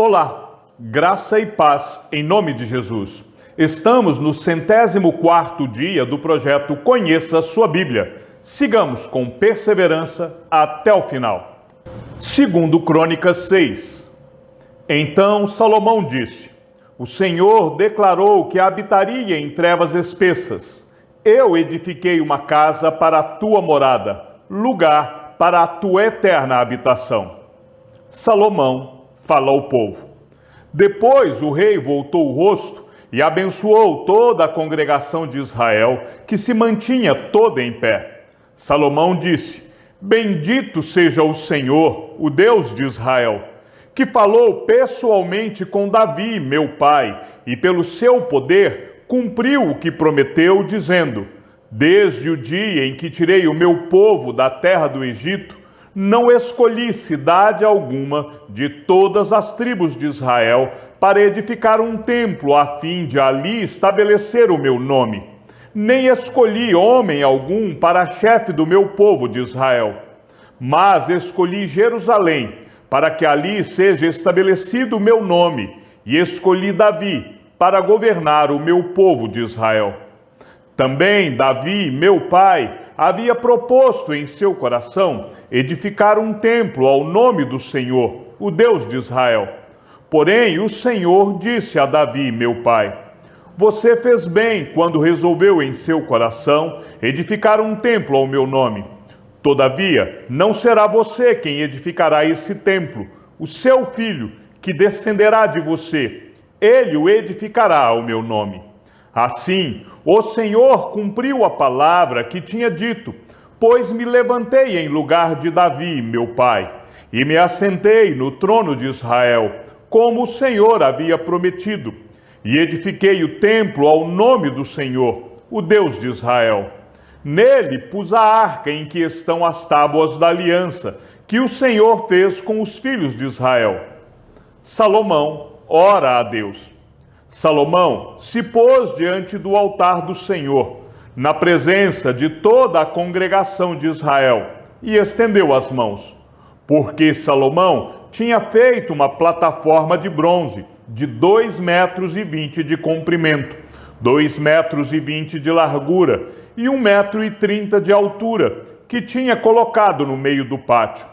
Olá, graça e paz em nome de Jesus. Estamos no 104º dia do projeto Conheça a Sua Bíblia. Sigamos com perseverança até o final. Segundo Crônicas 6. Então Salomão disse: O Senhor declarou que habitaria em trevas espessas. Eu edifiquei uma casa para a tua morada, lugar para a tua eterna habitação. Salomão fala ao povo. Depois o rei voltou o rosto e abençoou toda a congregação de Israel, que se mantinha toda em pé. Salomão disse: Bendito seja o Senhor, o Deus de Israel, que falou pessoalmente com Davi, meu pai, e pelo seu poder cumpriu o que prometeu, dizendo: Desde o dia em que tirei o meu povo da terra do Egito, não escolhi cidade alguma de todas as tribos de Israel para edificar um templo a fim de ali estabelecer o meu nome. Nem escolhi homem algum para chefe do meu povo de Israel. Mas escolhi Jerusalém, para que ali seja estabelecido o meu nome, e escolhi Davi para governar o meu povo de Israel. Também Davi, meu pai, havia proposto em seu coração edificar um templo ao nome do Senhor, o Deus de Israel. Porém, o Senhor disse a Davi, meu pai: Você fez bem quando resolveu em seu coração edificar um templo ao meu nome. Todavia, não será você quem edificará esse templo, o seu filho, que descenderá de você. Ele o edificará ao meu nome. Assim, o Senhor cumpriu a palavra que tinha dito, pois me levantei em lugar de Davi, meu pai, e me assentei no trono de Israel, como o Senhor havia prometido, e edifiquei o templo ao nome do Senhor, o Deus de Israel. Nele pus a arca em que estão as tábuas da aliança, que o Senhor fez com os filhos de Israel. Salomão ora a Deus. Salomão se pôs diante do altar do Senhor, na presença de toda a congregação de Israel, e estendeu as mãos, porque Salomão tinha feito uma plataforma de bronze, de 2,20 metros de comprimento, 2,20 metros de largura e 1,30 metro de altura, que tinha colocado no meio do pátio.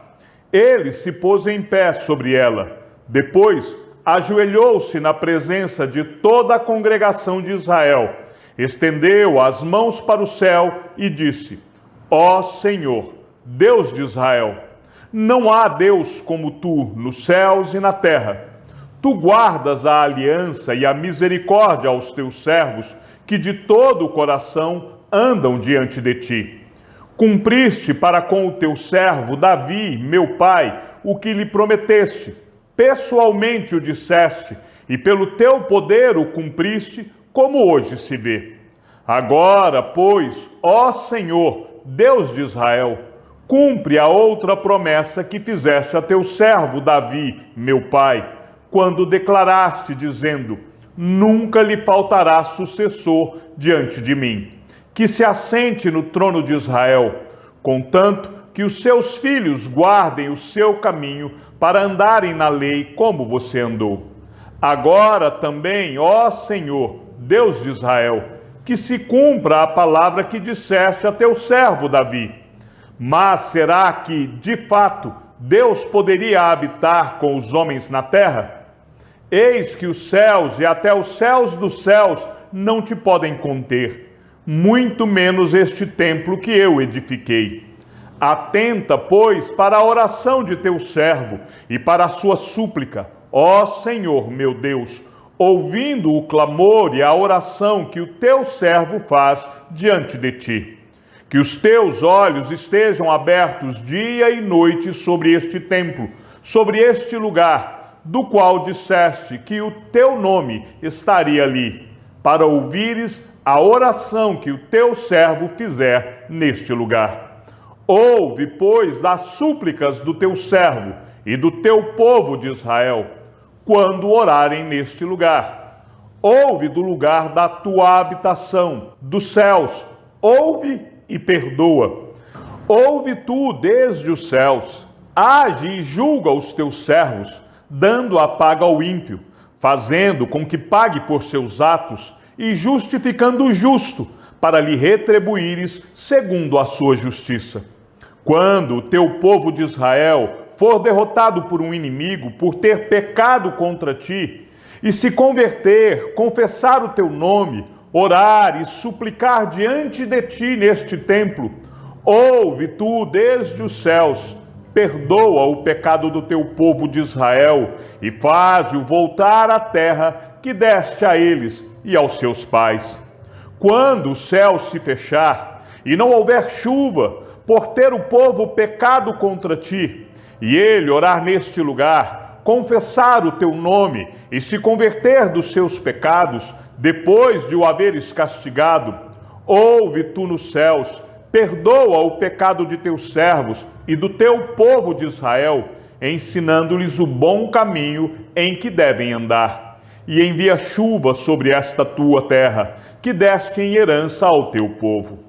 Ele se pôs em pé sobre ela. Depois, ajoelhou-se na presença de toda a congregação de Israel, estendeu as mãos para o céu e disse: Ó Senhor, Deus de Israel, não há Deus como tu nos céus e na terra. Tu guardas a aliança e a misericórdia aos teus servos, que de todo o coração andam diante de ti. Cumpriste para com o teu servo Davi, meu pai, o que lhe prometeste. Pessoalmente o disseste, e pelo teu poder o cumpriste, como hoje se vê. Agora, pois, ó Senhor, Deus de Israel, cumpre a outra promessa que fizeste a teu servo Davi, meu pai, quando declaraste, dizendo: Nunca lhe faltará sucessor diante de mim, que se assente no trono de Israel, contanto que os seus filhos guardem o seu caminho para andarem na lei como você andou. Agora também, ó Senhor, Deus de Israel, que se cumpra a palavra que disseste a teu servo Davi. Mas será que, de fato, Deus poderia habitar com os homens na terra? Eis que os céus e até os céus dos céus não te podem conter, muito menos este templo que eu edifiquei. Atenta, pois, para a oração de teu servo e para a sua súplica, ó Senhor, meu Deus, ouvindo o clamor e a oração que o teu servo faz diante de ti. Que os teus olhos estejam abertos dia e noite sobre este templo, sobre este lugar, do qual disseste que o teu nome estaria ali, para ouvires a oração que o teu servo fizer neste lugar. Ouve, pois, as súplicas do teu servo e do teu povo de Israel, quando orarem neste lugar. Ouve do lugar da tua habitação, dos céus, ouve e perdoa. Ouve tu desde os céus, age e julga os teus servos, dando a paga ao ímpio, fazendo com que pague por seus atos e justificando o justo, para lhe retribuires segundo a sua justiça. Quando o teu povo de Israel for derrotado por um inimigo por ter pecado contra ti, e se converter, confessar o teu nome, orar e suplicar diante de ti neste templo, ouve tu desde os céus, perdoa o pecado do teu povo de Israel e faze-o voltar à terra que deste a eles e aos seus pais. Quando o céu se fechar e não houver chuva, por ter o povo pecado contra ti, e ele orar neste lugar, confessar o teu nome e se converter dos seus pecados, depois de o haveres castigado, ouve tu nos céus, perdoa o pecado de teus servos e do teu povo de Israel, ensinando-lhes o bom caminho em que devem andar, e envia chuva sobre esta tua terra, que deste em herança ao teu povo.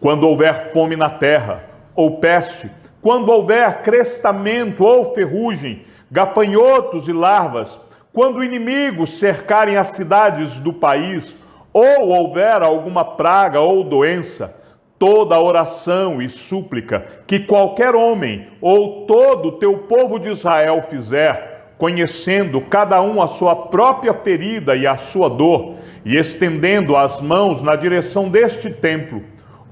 Quando houver fome na terra, ou peste, quando houver crestamento ou ferrugem, gafanhotos e larvas, quando inimigos cercarem as cidades do país, ou houver alguma praga ou doença, toda oração e súplica que qualquer homem ou todo o teu povo de Israel fizer, conhecendo cada um a sua própria ferida e a sua dor, e estendendo as mãos na direção deste templo,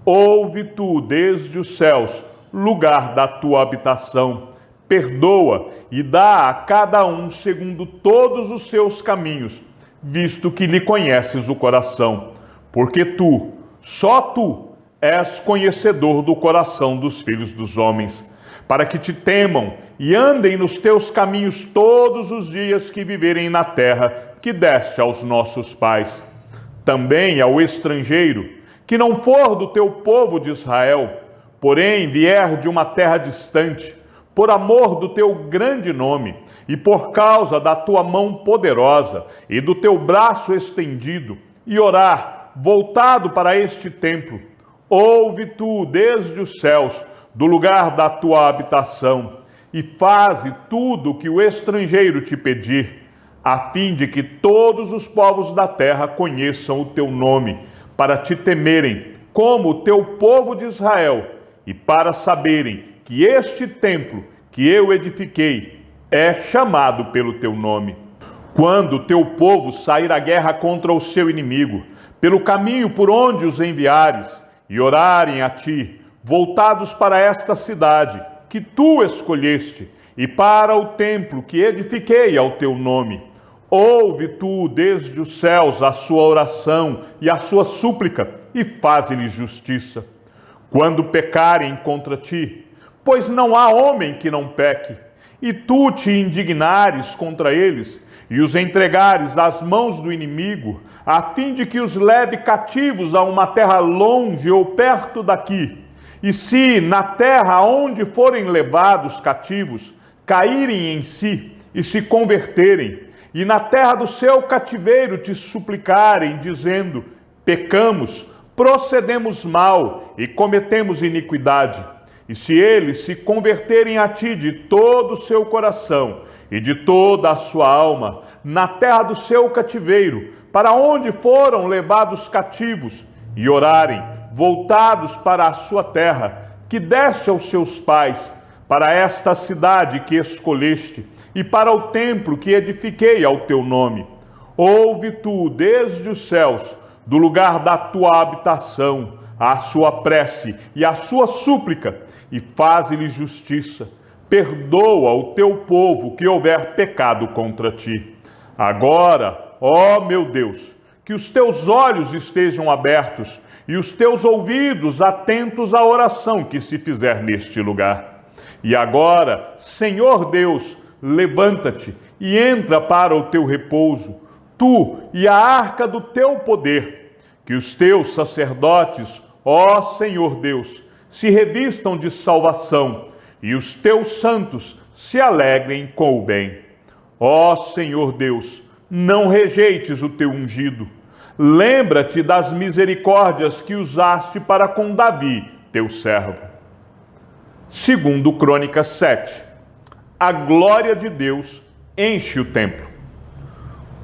ouve tu desde os céus, lugar da tua habitação, perdoa e dá a cada um segundo todos os seus caminhos, visto que lhe conheces o coração, porque tu, só tu, és conhecedor do coração dos filhos dos homens, para que te temam e andem nos teus caminhos todos os dias que viverem na terra que deste aos nossos pais. Também ao estrangeiro, que não for do teu povo de Israel, porém vier de uma terra distante, por amor do teu grande nome, e por causa da tua mão poderosa e do teu braço estendido, e orar, voltado para este templo, ouve tu desde os céus, do lugar da tua habitação, e faze tudo o que o estrangeiro te pedir, a fim de que todos os povos da terra conheçam o teu nome, para te temerem, como o teu povo de Israel, e para saberem que este templo que eu edifiquei é chamado pelo teu nome. Quando o teu povo sair à guerra contra o seu inimigo, pelo caminho por onde os enviares, e orarem a ti, voltados para esta cidade que tu escolheste, e para o templo que edifiquei ao teu nome, ouve tu desde os céus a sua oração e a sua súplica, e faze-lhes justiça. Quando pecarem contra ti, pois não há homem que não peque, e tu te indignares contra eles, e os entregares às mãos do inimigo, a fim de que os leve cativos a uma terra longe ou perto daqui, e se na terra onde forem levados cativos, caírem em si e se converterem, e na terra do seu cativeiro te suplicarem, dizendo: pecamos, procedemos mal e cometemos iniquidade. E se eles se converterem a ti de todo o seu coração e de toda a sua alma, na terra do seu cativeiro, para onde foram levados cativos, e orarem, voltados para a sua terra, que deste aos seus pais, para esta cidade que escolheste, e para o templo que edifiquei ao teu nome, ouve tu desde os céus, do lugar da tua habitação, a sua prece e a sua súplica, e faze-lhe justiça. Perdoa o teu povo que houver pecado contra ti. Agora, ó meu Deus, que os teus olhos estejam abertos e os teus ouvidos atentos à oração que se fizer neste lugar. E agora, Senhor Deus, levanta-te e entra para o teu repouso, tu e a arca do teu poder, que os teus sacerdotes, ó Senhor Deus, se revistam de salvação, e os teus santos se alegrem com o bem. Ó Senhor Deus, não rejeites o teu ungido. Lembra-te das misericórdias que usaste para com Davi, teu servo. Segundo Crônicas 7. A glória de Deus enche o templo.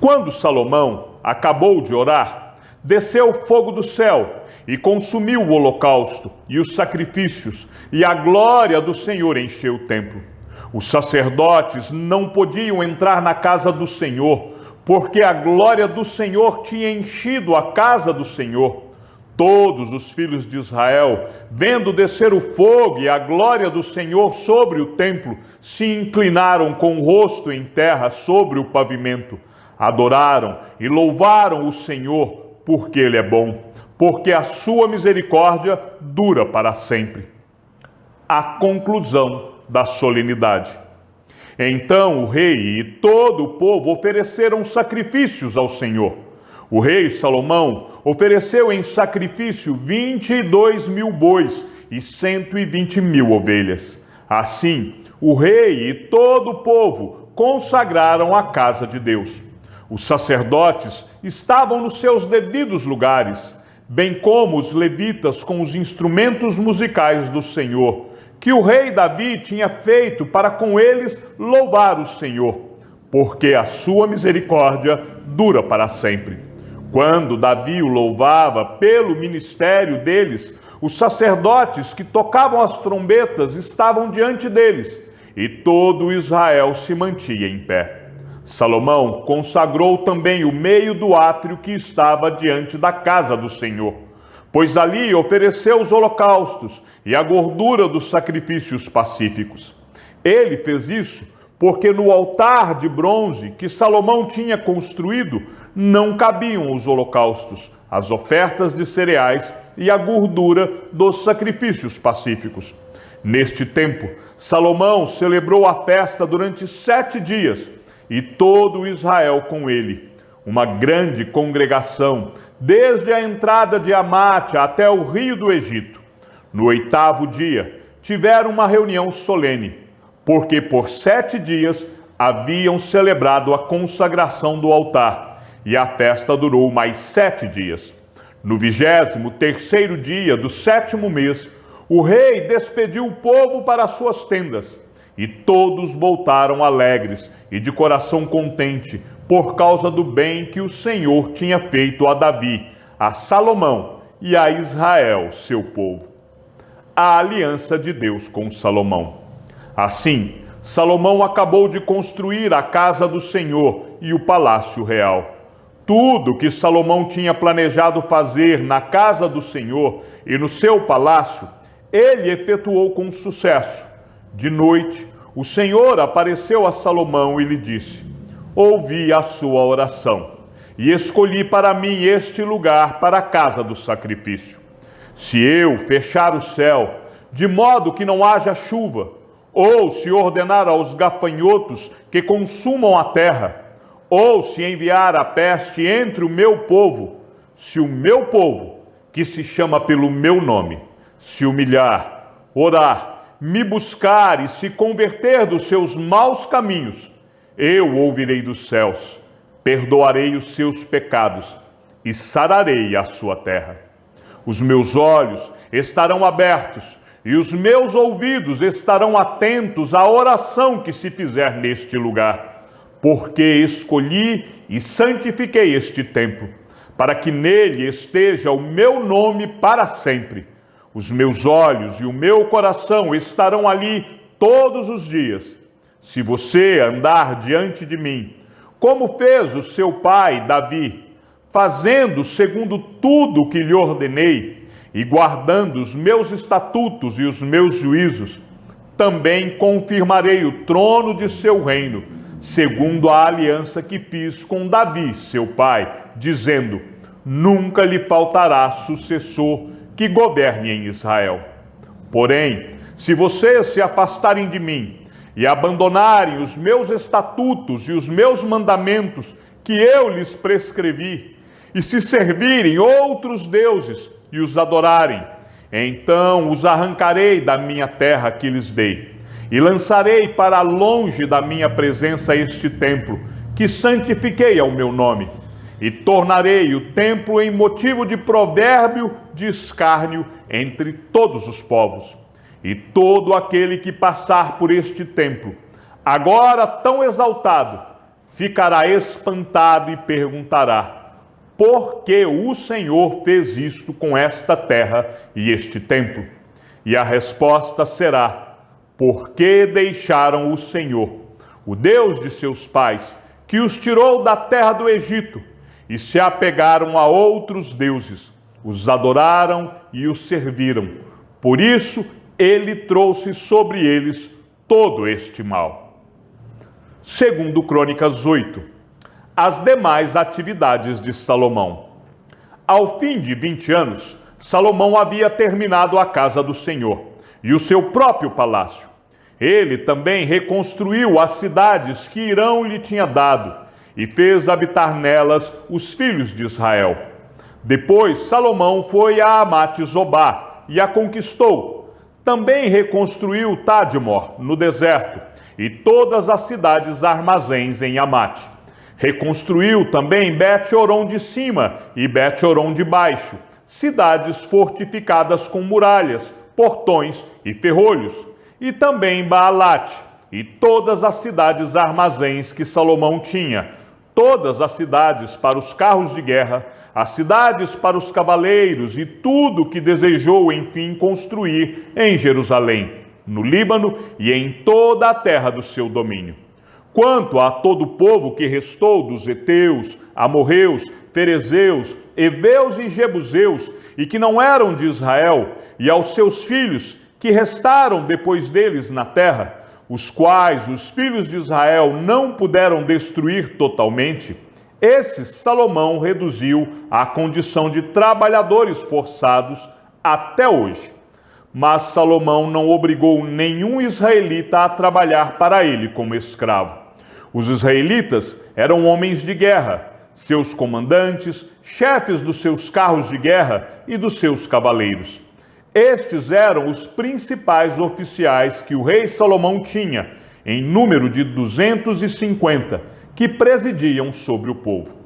Quando Salomão acabou de orar, desceu fogo do céu e consumiu o holocausto e os sacrifícios, e a glória do Senhor encheu o templo. Os sacerdotes não podiam entrar na casa do Senhor, porque a glória do Senhor tinha enchido a casa do Senhor. Todos os filhos de Israel, vendo descer o fogo e a glória do Senhor sobre o templo, se inclinaram com o rosto em terra sobre o pavimento. Adoraram e louvaram o Senhor, porque Ele é bom, porque a sua misericórdia dura para sempre. A conclusão da solenidade. Então o rei e todo o povo ofereceram sacrifícios ao Senhor. O rei Salomão ofereceu em sacrifício 22.000 bois e 120.000 ovelhas. Assim, o rei e todo o povo consagraram a casa de Deus. Os sacerdotes estavam nos seus devidos lugares, bem como os levitas com os instrumentos musicais do Senhor, que o rei Davi tinha feito para com eles louvar o Senhor, porque a sua misericórdia dura para sempre. Quando Davi o louvava pelo ministério deles, os sacerdotes que tocavam as trombetas estavam diante deles, e todo Israel se mantinha em pé. Salomão consagrou também o meio do átrio que estava diante da casa do Senhor, pois ali ofereceu os holocaustos e a gordura dos sacrifícios pacíficos. Ele fez isso porque no altar de bronze que Salomão tinha construído não cabiam os holocaustos, as ofertas de cereais e a gordura dos sacrifícios pacíficos. Neste tempo, Salomão celebrou a festa durante 7 dias, e todo Israel com ele, uma grande congregação, desde a entrada de Amate até o rio do Egito. No 8º dia, tiveram uma reunião solene, porque por 7 dias haviam celebrado a consagração do altar, e a festa durou mais 7 dias. No 23º dia do 7º mês, o rei despediu o povo para suas tendas, e todos voltaram alegres e de coração contente, por causa do bem que o Senhor tinha feito a Davi, a Salomão e a Israel, seu povo. A aliança de Deus com Salomão. Assim, Salomão acabou de construir a casa do Senhor e o palácio real. Tudo que Salomão tinha planejado fazer na casa do Senhor e no seu palácio, ele efetuou com sucesso. De noite, o Senhor apareceu a Salomão e lhe disse: ouvi a sua oração e escolhi para mim este lugar para a casa do sacrifício. Se eu fechar o céu, de modo que não haja chuva, ou se ordenar aos gafanhotos que consumam a terra, ou se enviar a peste entre o meu povo, se o meu povo, que se chama pelo meu nome, se humilhar, orar, me buscar e se converter dos seus maus caminhos, eu ouvirei dos céus, perdoarei os seus pecados e sararei a sua terra. Os meus olhos estarão abertos e os meus ouvidos estarão atentos à oração que se fizer neste lugar, porque escolhi e santifiquei este templo, para que nele esteja o meu nome para sempre. Os meus olhos e o meu coração estarão ali todos os dias. Se você andar diante de mim, como fez o seu pai Davi, fazendo segundo tudo o que lhe ordenei, e guardando os meus estatutos e os meus juízos, também confirmarei o trono de seu reino, segundo a aliança que fiz com Davi, seu pai, dizendo: nunca lhe faltará sucessor que governe em Israel. Porém, se vocês se afastarem de mim e abandonarem os meus estatutos e os meus mandamentos que eu lhes prescrevi, e se servirem outros deuses e os adorarem, então os arrancarei da minha terra que lhes dei, e lançarei para longe da minha presença este templo, que santifiquei ao meu nome, e tornarei o templo em motivo de provérbio de escárnio entre todos os povos. E todo aquele que passar por este templo, agora tão exaltado, ficará espantado e perguntará: por que o Senhor fez isto com esta terra e este templo? E a resposta será: porque deixaram o Senhor, o Deus de seus pais, que os tirou da terra do Egito, e se apegaram a outros deuses, os adoraram e os serviram. Por isso, ele trouxe sobre eles todo este mal. Segundo Crônicas 8, as demais atividades de Salomão. Ao fim de 20 anos, Salomão havia terminado a casa do Senhor e o seu próprio palácio. Ele também reconstruiu as cidades que Irão lhe tinha dado e fez habitar nelas os filhos de Israel. Depois, Salomão foi a Amate-Zobá e a conquistou. Também reconstruiu Tadmor, no deserto, e todas as cidades armazéns em Amate. Reconstruiu também Bet-Horon de cima e Bet-Horon de baixo, cidades fortificadas com muralhas, portões e ferrolhos. E também Baalate, e todas as cidades armazéns que Salomão tinha, todas as cidades para os carros de guerra, as cidades para os cavaleiros e tudo que desejou, enfim, construir em Jerusalém, no Líbano e em toda a terra do seu domínio. Quanto a todo o povo que restou dos heteus, amorreus, ferezeus, heveus e jebuseus, e que não eram de Israel, e aos seus filhos que restaram depois deles na terra, os quais os filhos de Israel não puderam destruir totalmente, esses Salomão reduziu à condição de trabalhadores forçados até hoje. Mas Salomão não obrigou nenhum israelita a trabalhar para ele como escravo. Os israelitas eram homens de guerra, seus comandantes, chefes dos seus carros de guerra e dos seus cavaleiros. Estes eram os principais oficiais que o rei Salomão tinha, em número de 250, que presidiam sobre o povo.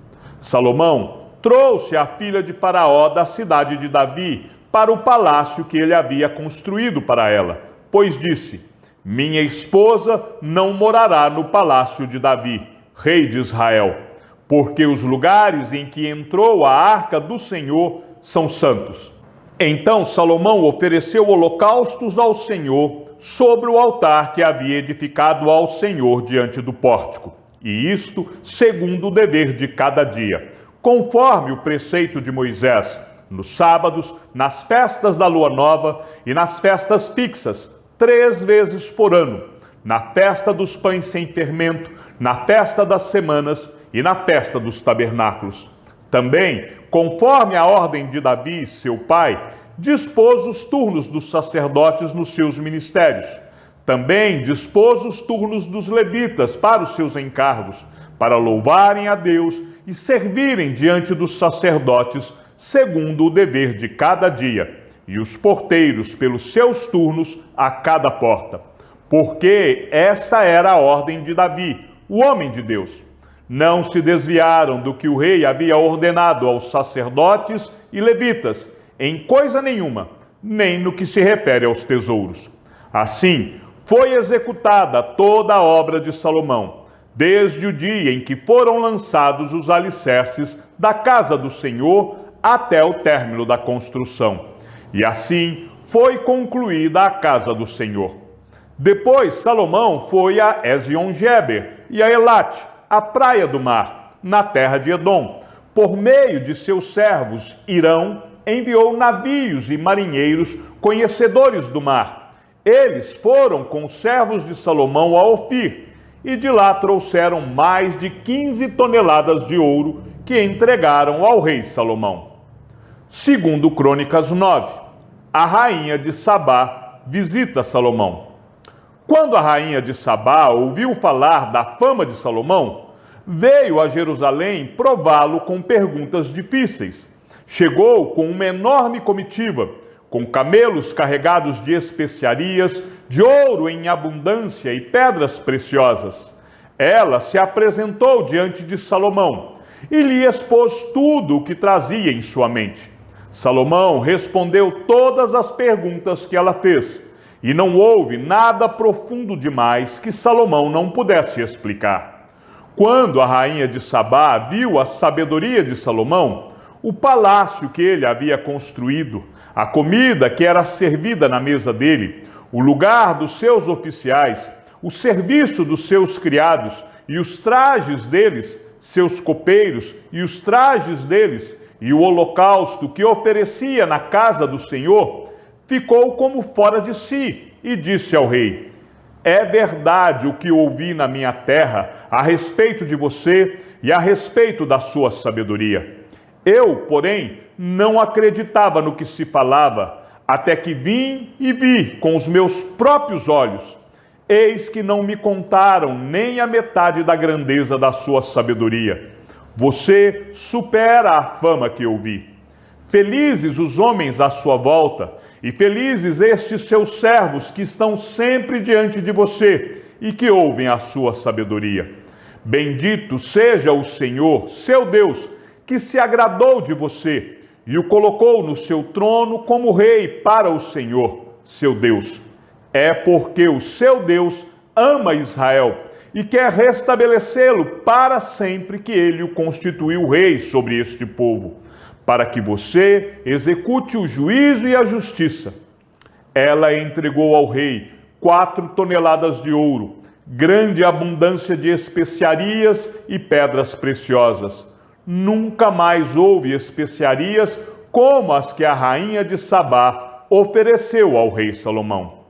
Salomão trouxe a filha de Faraó da cidade de Davi para o palácio que ele havia construído para ela, pois disse: minha esposa não morará no palácio de Davi, rei de Israel, porque os lugares em que entrou a arca do Senhor são santos. Então Salomão ofereceu holocaustos ao Senhor sobre o altar que havia edificado ao Senhor diante do pórtico, e isto segundo o dever de cada dia, conforme o preceito de Moisés, nos sábados, nas festas da lua nova e nas festas fixas, 3 vezes por ano, na festa dos pães sem fermento, na festa das semanas e na festa dos tabernáculos. Também, conforme a ordem de Davi, seu pai, dispôs os turnos dos sacerdotes nos seus ministérios. Também dispôs os turnos dos levitas para os seus encargos, para louvarem a Deus e servirem diante dos sacerdotes, segundo o dever de cada dia, e os porteiros pelos seus turnos a cada porta. Porque essa era a ordem de Davi, o homem de Deus. Não se desviaram do que o rei havia ordenado aos sacerdotes e levitas, em coisa nenhuma, nem no que se refere aos tesouros. Assim, foi executada toda a obra de Salomão, desde o dia em que foram lançados os alicerces da casa do Senhor até o término da construção. E assim foi concluída a casa do Senhor. Depois Salomão foi a Ezion-Geber e a Elate, a praia do mar, na terra de Edom. Por meio de seus servos, Irão enviou navios e marinheiros conhecedores do mar. Eles foram com os servos de Salomão a Ofir, e de lá trouxeram mais de 15 toneladas de ouro que entregaram ao rei Salomão. Segundo Crônicas 9, a rainha de Sabá visita Salomão. Quando a rainha de Sabá ouviu falar da fama de Salomão, veio a Jerusalém prová-lo com perguntas difíceis. Chegou com uma enorme comitiva, com camelos carregados de especiarias, de ouro em abundância e pedras preciosas. Ela se apresentou diante de Salomão e lhe expôs tudo o que trazia em sua mente. Salomão respondeu todas as perguntas que ela fez, e não houve nada profundo demais que Salomão não pudesse explicar. Quando a rainha de Sabá viu a sabedoria de Salomão, o palácio que ele havia construído, a comida que era servida na mesa dele, o lugar dos seus oficiais, o serviço dos seus criados e os trajes deles, seus copeiros e os trajes deles, e o holocausto que oferecia na casa do Senhor, ficou como fora de si e disse ao rei: é verdade o que ouvi na minha terra a respeito de você e a respeito da sua sabedoria. Eu, porém, não acreditava no que se falava, até que vim e vi com os meus próprios olhos. Eis que não me contaram nem a metade da grandeza da sua sabedoria. Você supera a fama que eu vi. Felizes os homens à sua volta, e felizes estes seus servos que estão sempre diante de você e que ouvem a sua sabedoria. Bendito seja o Senhor, seu Deus, que se agradou de você e o colocou no seu trono como rei para o Senhor, seu Deus. É porque o seu Deus ama Israel e quer restabelecê-lo para sempre, que ele o constituiu rei sobre este povo, para que você execute o juízo e a justiça. Ela entregou ao rei 4 toneladas de ouro, grande abundância de especiarias e pedras preciosas. Nunca mais houve especiarias como as que a rainha de Sabá ofereceu ao rei Salomão.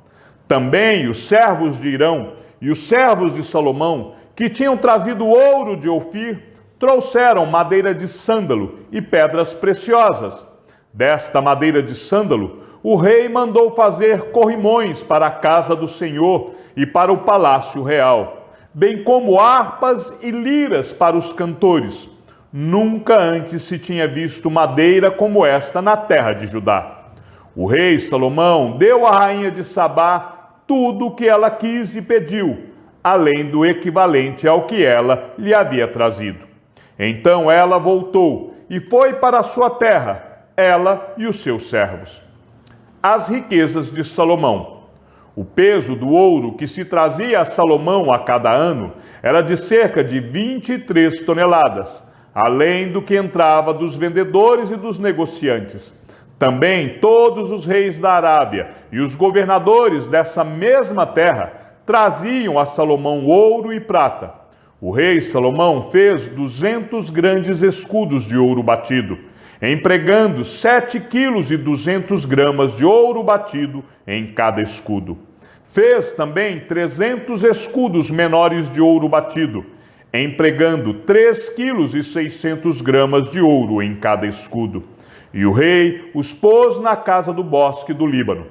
Também os servos de Irão e os servos de Salomão, que tinham trazido ouro de Ofir, trouxeram madeira de sândalo e pedras preciosas. Desta madeira de sândalo, o rei mandou fazer corrimões para a casa do Senhor e para o palácio real, bem como harpas e liras para os cantores. Nunca antes se tinha visto madeira como esta na terra de Judá. O rei Salomão deu à rainha de Sabá tudo o que ela quis e pediu, além do equivalente ao que ela lhe havia trazido. Então ela voltou e foi para a sua terra, ela e os seus servos. As riquezas de Salomão. O peso do ouro que se trazia a Salomão a cada ano era de cerca de 23 toneladas, além do que entrava dos vendedores e dos negociantes. Também todos os reis da Arábia e os governadores dessa mesma terra traziam a Salomão ouro e prata. O rei Salomão fez 200 grandes escudos de ouro batido, empregando 7,2 kg de ouro batido em cada escudo. Fez também 300 escudos menores de ouro batido, empregando 3,6 kg de ouro em cada escudo. E o rei os pôs na casa do bosque do Líbano.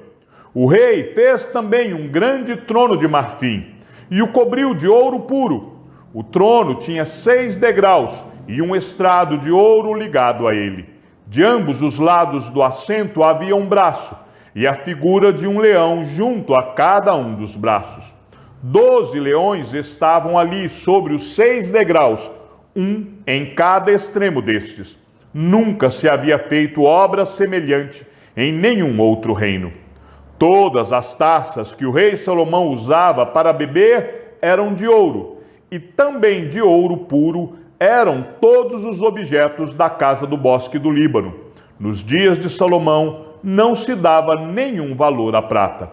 O rei fez também um grande trono de marfim e o cobriu de ouro puro. O trono tinha 6 degraus e um estrado de ouro ligado a ele. De ambos os lados do assento havia um braço e a figura de um leão junto a cada um dos braços. 12 leões estavam ali sobre os 6 degraus, um em cada extremo destes. Nunca se havia feito obra semelhante em nenhum outro reino. Todas as taças que o rei Salomão usava para beber eram de ouro, e também de ouro puro eram todos os objetos da casa do bosque do Líbano. Nos dias de Salomão não se dava nenhum valor à prata,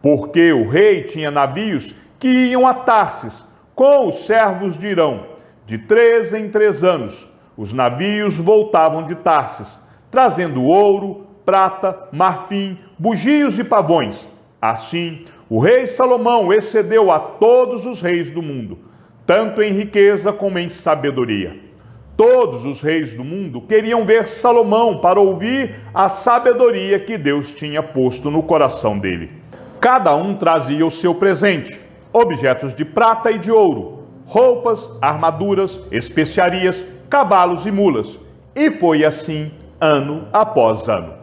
porque o rei tinha navios que iam a Tarsis com os servos de Irão. De 3 em 3 anos, os navios voltavam de Tarsis, trazendo ouro, prata, marfim, bugios e pavões. Assim, o rei Salomão excedeu a todos os reis do mundo, tanto em riqueza como em sabedoria. Todos os reis do mundo queriam ver Salomão para ouvir a sabedoria que Deus tinha posto no coração dele. Cada um trazia o seu presente, objetos de prata e de ouro, roupas, armaduras, especiarias, cavalos e mulas. E foi assim, ano após ano.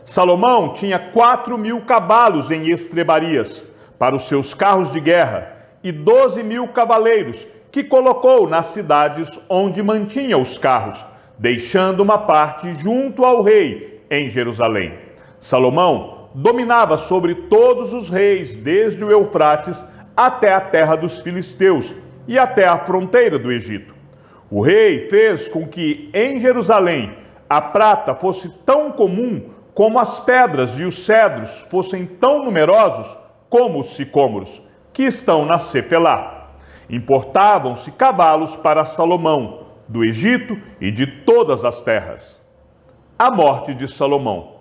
Salomão tinha 4.000 cavalos em estrebarias para os seus carros de guerra e 12.000 cavaleiros que colocou nas cidades onde mantinha os carros, deixando uma parte junto ao rei em Jerusalém. Salomão dominava sobre todos os reis, desde o Eufrates até a terra dos filisteus e até a fronteira do Egito. O rei fez com que em Jerusalém a prata fosse tão comum como as pedras, e os cedros fossem tão numerosos como os sicômoros, que estão na Cefelá. Importavam-se cavalos para Salomão, do Egito e de todas as terras. A morte de Salomão.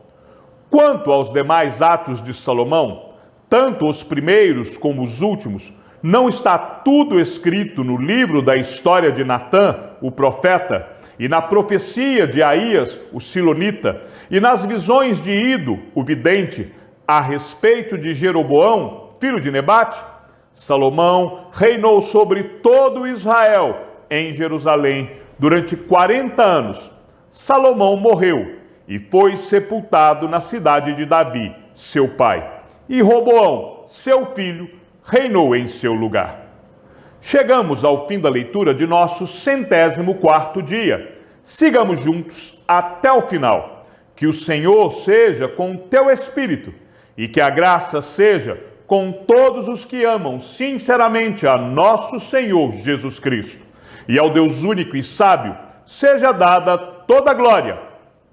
Quanto aos demais atos de Salomão, tanto os primeiros como os últimos, não está tudo escrito no livro da história de Natã, o profeta, e na profecia de Aías, o silonita, e nas visões de Ido, o vidente, a respeito de Jeroboão, filho de Nebate? Salomão reinou sobre todo Israel em Jerusalém durante 40 anos. Salomão morreu e foi sepultado na cidade de Davi, seu pai. E Roboão, seu filho, reinou em seu lugar. Chegamos ao fim da leitura de nosso 104º dia. Sigamos juntos até o final. Que o Senhor seja com o teu espírito e que a graça seja com todos os que amam sinceramente a nosso Senhor Jesus Cristo. E ao Deus único e sábio seja dada toda a glória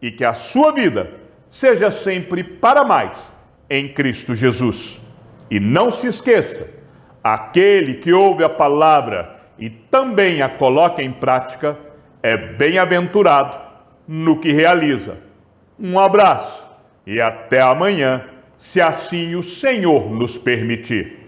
e que a sua vida seja sempre para mais em Cristo Jesus. E não se esqueça, aquele que ouve a palavra e também a coloca em prática é bem-aventurado no que realiza. Um abraço e até amanhã, se assim o Senhor nos permitir.